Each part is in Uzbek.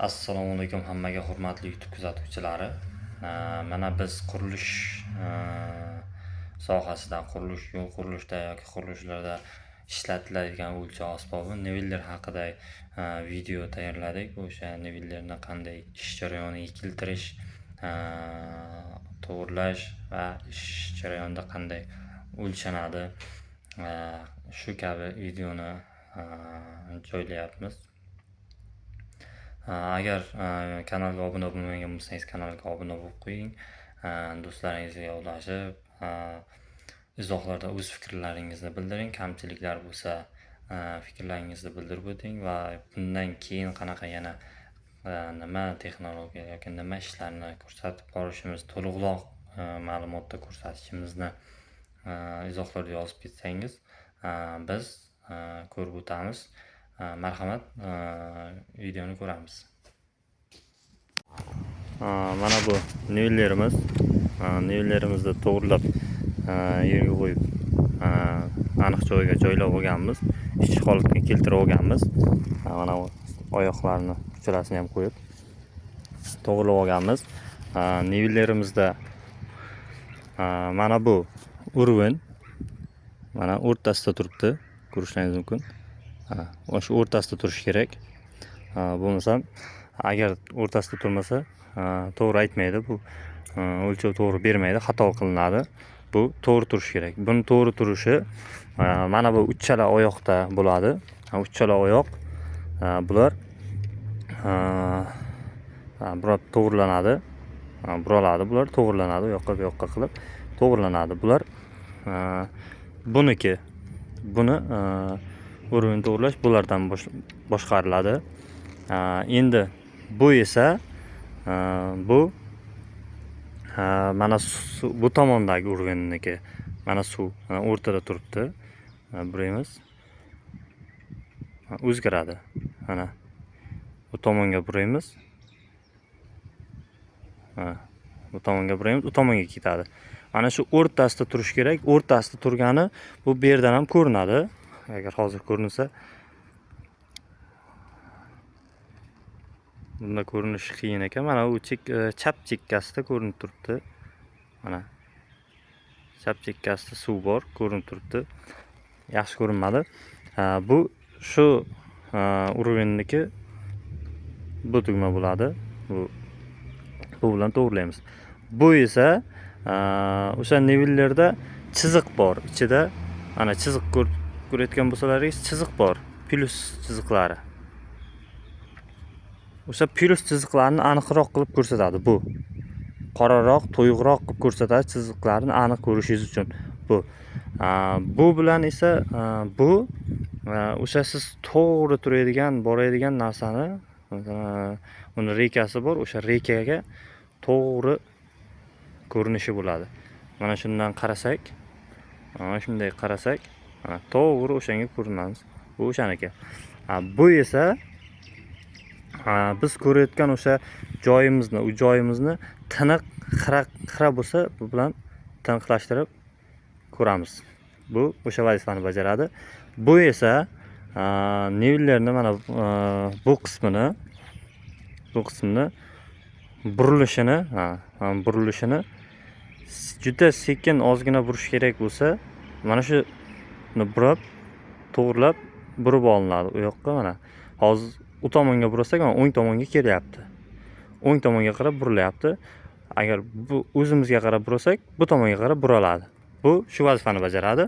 Assalomu alaykum hammaga hurmatli YouTube kuzatuvchilari. Mana biz qurilish sohasida, yo'l qurilishida yoki qurilishlarda ishlatiladigan o'lchov asbobi niveller haqida video tayyorladik. O'sha nivellerni qanday ish jarayoniga keltirish, to'g'irlash va ish jarayonida qanday o'lchanadi, shu kabi videoni joylayapmiz. Agar kanalga obuna bo'lmagan bo'lsangiz, kanalga obuna bo'lib qo'ying. Do'stlaringizga ulashib, izohlarda o'z fikrlaringizni bildiring. Kamchiliklar bo'lsa, fikrlaringizni bildirib o'ting va bundan keyin qanaqa yana nima texnologiya yoki nima ishlarni ko'rsatib borishimiz, to'liqroq ma'lumotda ko'rsatishimizni izohlarda yozib ketsangiz, biz ko'rib o'tamiz. Marhamat, videoni ko'ramiz. Mana bu nivellerimiz. Nivellerimizni to'g'rilab yerga qo'yib, aniq joyga joylab olganmiz. Ishchi holatga keltirib olganmiz. Mana oyoqlarini ucharasini ham qo'yib to'g'rilab olganmiz. Nivellerimizda mana bu urvin mana o'rtasida turibdi, ko'rishingiz mumkin. O'sha o'rtasida turishi kerak. Bo'lmasa, agar o'rtasida turmasa, to'g'ri aytmaydi. Bu o'lchov to'g'ri bermaydi, xato qilinadi. Bu to'g'ri turishi kerak. Buni to'g'ri turishi mana bu uchala oyoqda bo'ladi. Uchala oyoq bular to'g'rilanadi. Buraladi, bular to'g'rilanadi, u yoqqa bu yoqqa qilib to'g'rilanadi. Bular buniki. Buni urvin to'g'irlash bulardan boshqariladi. Endi bu esa bu mana bu tomondagi urvinniki. Mana suv o'rtada turibdi. Buramiz o'zgaradi. Mana bu tomonga buramiz. Bu tomonga buramiz, u tomonga ketadi. Mana shu o'rtasida turish kerak. O'rtasida turgani bu yerdan ham ko'rinadi. Agar hozir ko'rinsa, bunda ko'rinishi qiyin ekan. Mana u chap chekkasida ko'rinib turibdi. Mana chap chekkasida suv bor, ko'rinib turibdi. Yaxshi ko'rinmadi. Bu shu urvinniki bu tugma bo'ladi. Bu bilan to'g'rilaymiz. Bu esa o'sha nivellarda chiziq bor. Ichida mana chiziq ko'rayotgan bo'lsalaringiz, chiziq bor. Plus chiziqlari. O'sha plus chiziqlarni aniqroq qilib ko'rsatadi bu. Qoraroq, to'yuqroq qilib ko'rsatadi chiziqlarni aniq ko'rishingiz uchun. Bu bilan esa bu o'sha siz to'g'ri turadigan, boradigan narsani, uni rekasi bor, o'sha rekaga to'g'ri ko'rinishi bo'ladi. Mana shundan qarasak, mana shunday qarasak, to'g'ri o'shanga ko'rinamiz. Bu o'shaniki. Bu esa biz ko'rayotgan o'sha joyimizni, u joyimizni tiniq, xira bo'lsa, bu bilan tiniqlashtirib ko'ramiz. Bu o'sha vazifani bajaradi. Bu esa nivellerni mana bu qismini burilishini juda sekin ozgina burish kerak bo'lsa, mana shuni burib, to'g'rilab burib olinadi u yoqqa. Mana hozir u tomonga burasak, mana o'ng tomonga kelyapti. O'ng tomonga qarab burilyapti. Agar bu o'zimizga qarab burasak, bu tomonga qarab buraladi. Bu shu vazifani bajaradi.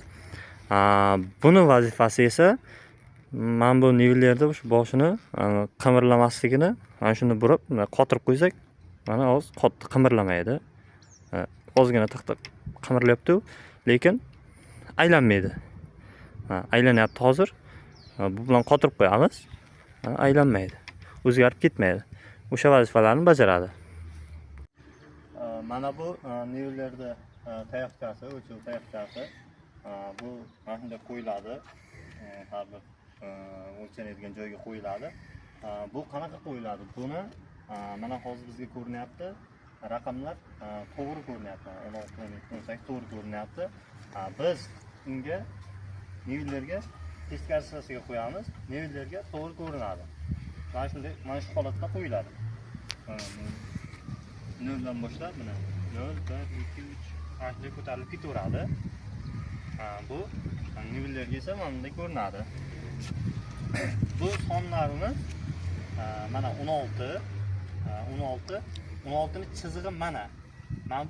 Buni vazifasi esa mana bu nivellarda shu boshini qimirlamasligini, mana shuni burib, qotirib qo'ysak, mana hozir qattiq qimirlamaydi. Ozgina tiq-tiq qimirlayapti, lekin aylanmaydi. Aylanyapti hozir. Bu bilan qotirib qo'yamiz. Aylanmaydi. O'zgarib ketmaydi. O'sha vazifalarni bajaradi. Mana bu nivellarda tayoqchasi, o'lchov tayoqchasi. Bu mana shunday qo'yiladi. Har bir o'lchanadigan joyga qo'yiladi. Bu qanaqa qo'yiladi? Buni mana hozir bizga ko'rinyapti. Raqamlar to'g'ri ko'rinyapti. 16-18 to'g'ri ko'rinyapti. Biz unga nivellarga teskarisiga qo'yamiz. Nivellarga to'g'ri ko'rinadi. mana shu holatda qo'yiladi. 0 dan boshlab mana 0, 1, 2, 3 ashunday ko'tarilib ketaveradi. Bu nivellarga esa mana bunday ko'rinadi. Bu sonlarimiz mana 16 ni chizig'i mana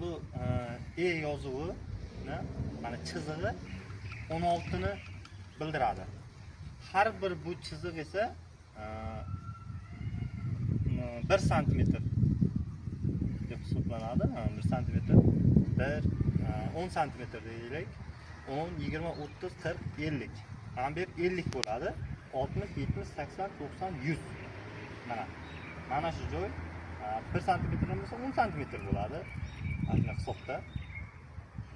bu E yozuvini mana chizig'i 16 ni bildiradi. Har bir bu chiziq esa 1 santimetr deb hisoblanadi. 1 santimetr 10 santimetr deylik. 10, 20, 30, 40, 50. Mana bu 50 bo'ladi. 60, 70, 80, 90, 100. Mana shu joy 1 santimetr bo'lsa 10 santimetr bo'ladi. Mana hisobda.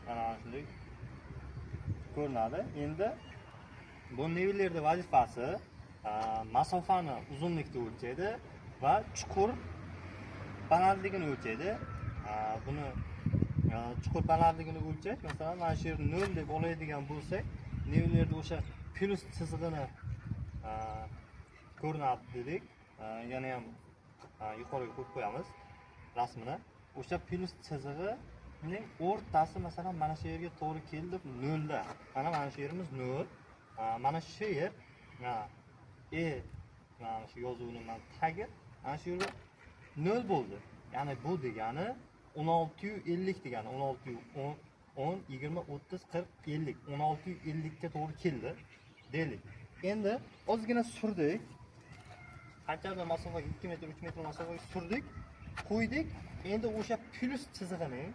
Mana shunday ko'rinadi. Endi bu nivellarning vazifasi masofani uzunlikni o'lchaydi va chuqur balandligini o'lchaydi. Buni chuqur balandligini o'lchash, masalan, mana shu yerni 0 deb oladigan bo'lsak, nivellarda o'sha plus chizig'ini ko'rinadi dedik. Yana ham yuqoriga qo'yib qo'yamiz rasmini. O'sha plus chizig'ining o'rtasi masalan mana shu yerga to'g'ri keldi 0 da. Mana shu yerimiz 0. Mana shu yer mana shu yozuvning tagi ana shu yerda 0 bo'ldi. Ya'ni bu degani 1650 degani 1610 10 20 30 40 50 1650 ga to'g'ri keldi deylik. Endi ozgina surdik. Qanchadir masofaga 2 metr 3 metr masofaga surdik, qo'ydik. Endi o'sha plus chizig'ining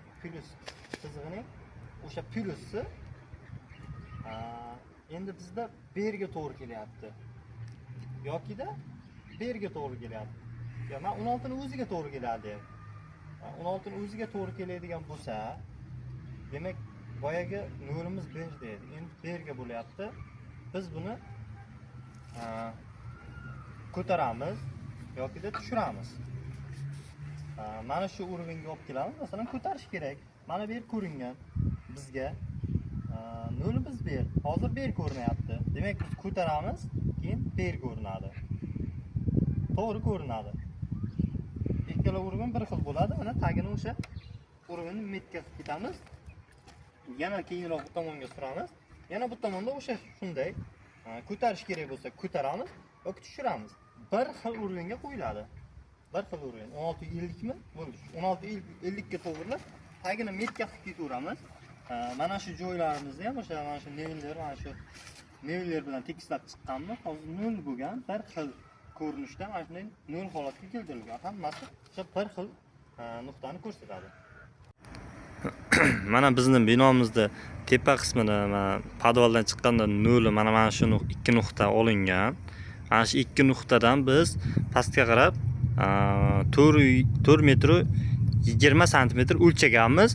o'sha plusi endi bizda bu yerga to'g'ri kelyapti. Yokida bu yerga to'g'ri kelyapti. Ya men 16 ni o'ziga to'g'ri keladi. 16 ni o'ziga to'g'ri keladigan bo'lsa, demak boyaga nurimiz bu yerda edi. Endi bu yerga bo'lyapti. Biz buni ko'taramiz yokida tushiramiz. Mana shu o'ringa olib kelamiz. Masalan, ko'tarish kerak. Mana bu yer ko'ringan bizga. Nolimiz bu yer. Hozir bu yer ko'rinyapti. Demak, biz ko'taramiz, keyin bu yer ko'rinadi. To'g'ri ko'rinadi. Ikkala o'rin bir xil bo'ladi. Mana tagini o'sha o'rinni metga ketamiz. Yana keyinroq bu tomonga suramiz. Yana bu tomonda o'sha shunday ko'tarish kerak bo'lsa ko'taramiz yoki tushiramiz. Bir xil o'ringa qo'yiladi. Bir xil o'rin. 1650 mi? Bo'ldi. 1650 ga to'g'rilab, tagini metga qilib ketaveramiz. Mana shu joylarimizni ham o'sha mana shu nivellar, mana shu nivellar bilan tekislab chiqqanmi? Hozir 0 bo'lgan, bir xil ko'rinishda mana shunday 0 holatga keltirilgan. Hammasi o'sha bir xil nuqtani ko'rsatadi. Mana bizning binomizda tepa qismida podvaldan chiqqanda 0 mana shu ikki nuqta olingan. Mana shu ikki nuqtadan biz pastga qarab 4 metr 20 santimetr o'lchaganmiz.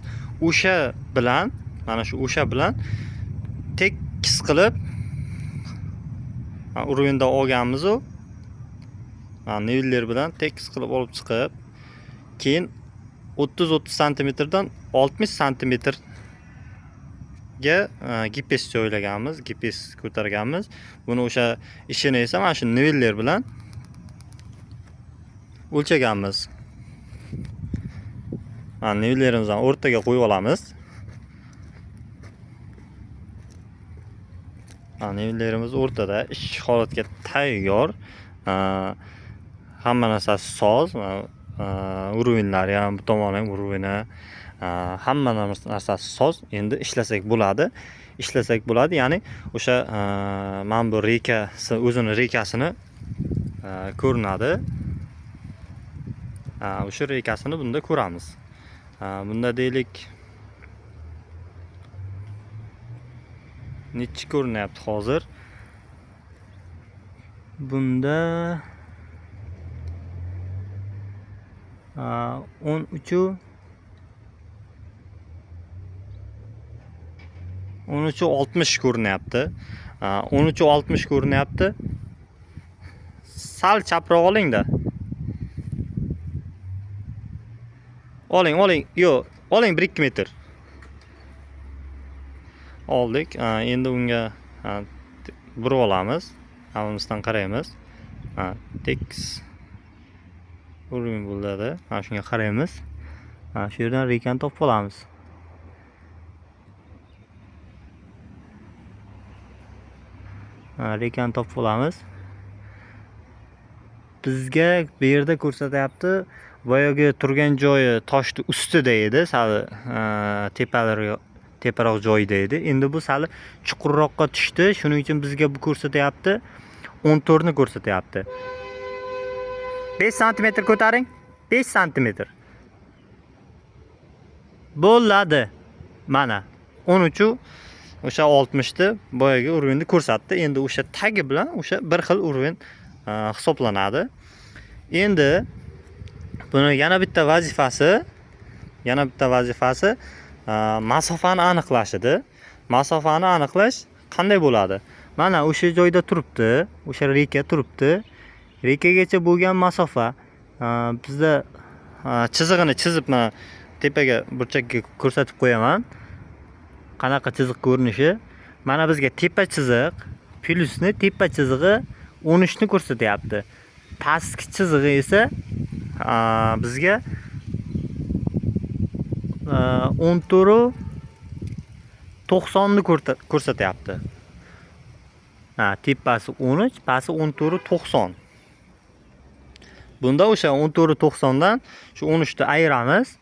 O'sha bilan mana shu bilan tekis qilib urinda olganmiz u. Nivellar bilan tekis qilib olib chiqib, keyin 30 santimetrdan 60 santimetrga GPS joylaganmiz, GPS ko'targanmiz. Buni o'sha ishini esa mana shu nivellar bilan o'lchaganmiz. Nivellarimizni o'rtaga qo'yib olamiz. Nivellarimiz o'rtada, ish holatga tayyor. Hamma narsasi soz. Uruvinlari ham, bu tomoni ham uruvini, hamma narsasi soz. Endi ishlasak bo'ladi. Ya'ni o'sha mana bu rekasi, o'zining rekasini ko'rinadi. O'sha rekasini bunda ko'ramiz. Bunda deylik necha ko'rinyapti hozir? Bunda 13.60 ko'rinyapti. 13.60 ko'rinyapti. Sal chaproq oling-da. Oling. Yo'q, oling 1-2 metr. Oldik. Endi unga burib olamiz. Havimizdan qaraymiz. Tekis urumin bo'ladi. Mana shunga qaraymiz. Mana shu yerdan rekani topib olamiz. Rekani topib olamiz. Bizga bu yerda ko'rsatyapti, boyagi turgan joyi toshni ustida edi, sal teparoq joyida edi. Endi bu sal chuqurroqqa tushdi. Shuning uchun bizga bu ko'rsatyapti 14 ni ko'rsatyapti. 5 sm ko'taring. 5 sm. Bo'ladi. Mana 13 o'sha 60 ni boyagi urinni ko'rsatdi. Endi o'sha tagi bilan o'sha bir xil urin hisoblanadi. Endi buni yana bitta vazifasi masofani aniqlash edi. Masofani aniqlash qanday bo'ladi? Mana o'sha joyda turibdi, o'sha reka turibdi. Rekagacha bo'lgan masofa bizda chizig'ini chizib mana tepaga burchakka ko'rsatib qo'yaman. Qanaqa chiziq ko'rinishi? Mana bizga tepa chiziq plyusni tepa chizig'i 13 ni ko'rsatyapti. Pastki chizig'i esa bizga 14.90 ni ko'rsatyapti. Tepasi 13, pasti 14.90. Bunda o'sha 14.90 dan shu 13 ni ayiramiz.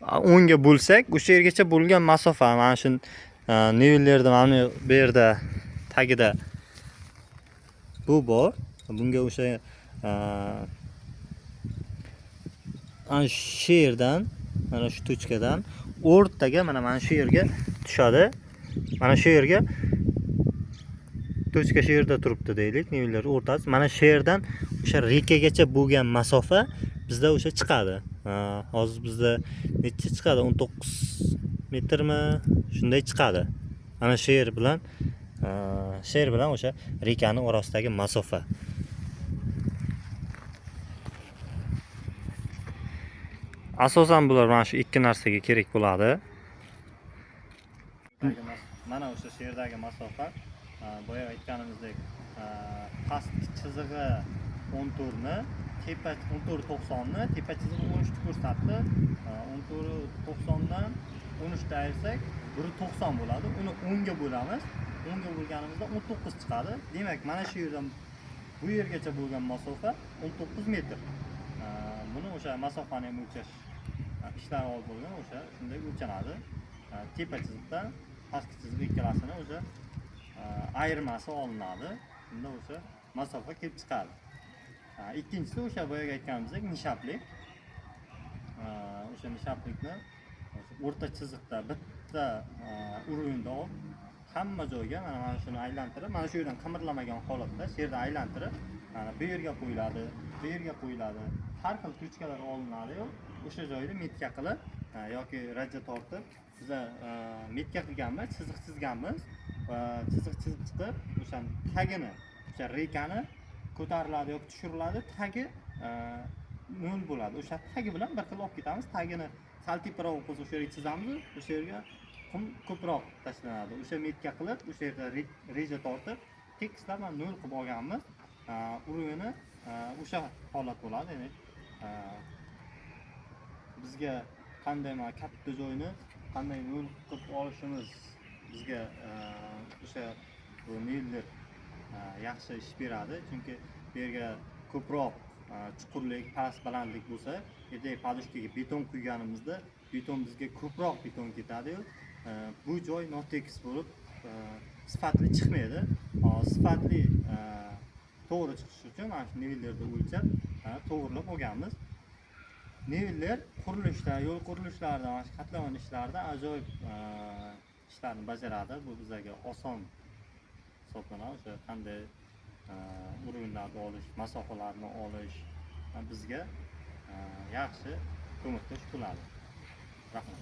10 ga bo'lsak, o'sha yergacha bo'lgan masofa mana shu nivellarda mana bu yerda tagida bu bor. Bunga o'sha ana shu yerdan, mana shu tochkadan o'rtaga mana shu yerga tushadi. Mana shu yerga tochka shu yerda turibdi deylik, nivellar o'rtasi. Mana shu yerdan o'sha rekagacha bo'lgan masofa bizda o'sha chiqadi. Hozir bizda necha chiqadi? 19 metrmi? Shunday chiqadi. Mana shu yer bilan o'sha rekani orasidagi masofa. Asosan bular mana shu ikki narsaga kerak bo'ladi. Mana o'sha yerdagi masofa, boya aytganimizdek, pastki chizig'i 14 ni, tepa 14.90 ni, tepa chizig'i 13 ni ko'rsatdi. 14.90 dan 13 ni ayirsak, 1.90 bo'ladi. Uni 10 ga bo'lamiz. 10 ga bo'lganimizda 19 chiqadi. Demak, mana shu yerdan bu yergacha bo'lgan masofa 19 metr. Buni o'sha masofani ham o'lchash ishlari olib bo'lgan, o'sha shunday o'lchanadi. Tepa chiziqdan pastki chiziq ikkalasini o'sha ayirmasi olinadi. Bunda o'sha masofa kelib chiqadi. Ikkinchisi o'sha boyaga aytganimizdek nishaplik. O'sha nishaplikni o'rta chiziqda bitta urinda olib hamma joyga mana shuni aylantirib, mana shu yerdan qimirlamagan holatda shu yerdan aylantirib, mana bu yerga qo'yiladi, bu yerga qo'yiladi. Har xil tochkalar olinadi-yu, o'sha joyda metka qilib yoki raja tortib biza metka qilganmiz, chiziq chizganmiz va chiziq chizib chiqib, o'sha tagini, o'sha rekani ko'tariladi yoki tushiriladi, tagi nol bo'ladi. O'sha tagi bilan bir xil olib ketamiz. Tagini sal teparoq bo'lsa o'sha yerga chizamiz, o'sha yerga qum ko'proq tashlanadi. O'sha metka qilib, o'sha yerda reja tortib, tekislar bilan nol qilib olganmiz. Urini o'sha holat bo'ladi. Ya'ni bizga qanday katta joyni qanday nol qilib olishimiz bizga o'sha bu nivellar yaxshi ish beradi. Chunki bu yerga ko'proq chuqurlik, past balandlik bo'lsa, ertaga podushkaga beton quyganimizda beton bizga ko'proq beton ketadi-yu. Bu joy notekis bo'lib sifatli chiqmaydi. Sifatli to'g'ri chiqishi uchun mana shu nivellarni o'lchab to'g'rilab olganmiz. Nivellar qurilishda, yo'l qurilishlarida, mana shu qatlamali ishlarda ajoyib ishlarni bajaradi. Bu bizga oson hisoblanadi. O'sha qanday urinlarni olish, masofalarni olish bizga yaxshi ko'makdosh bo'ladi. Rahmat.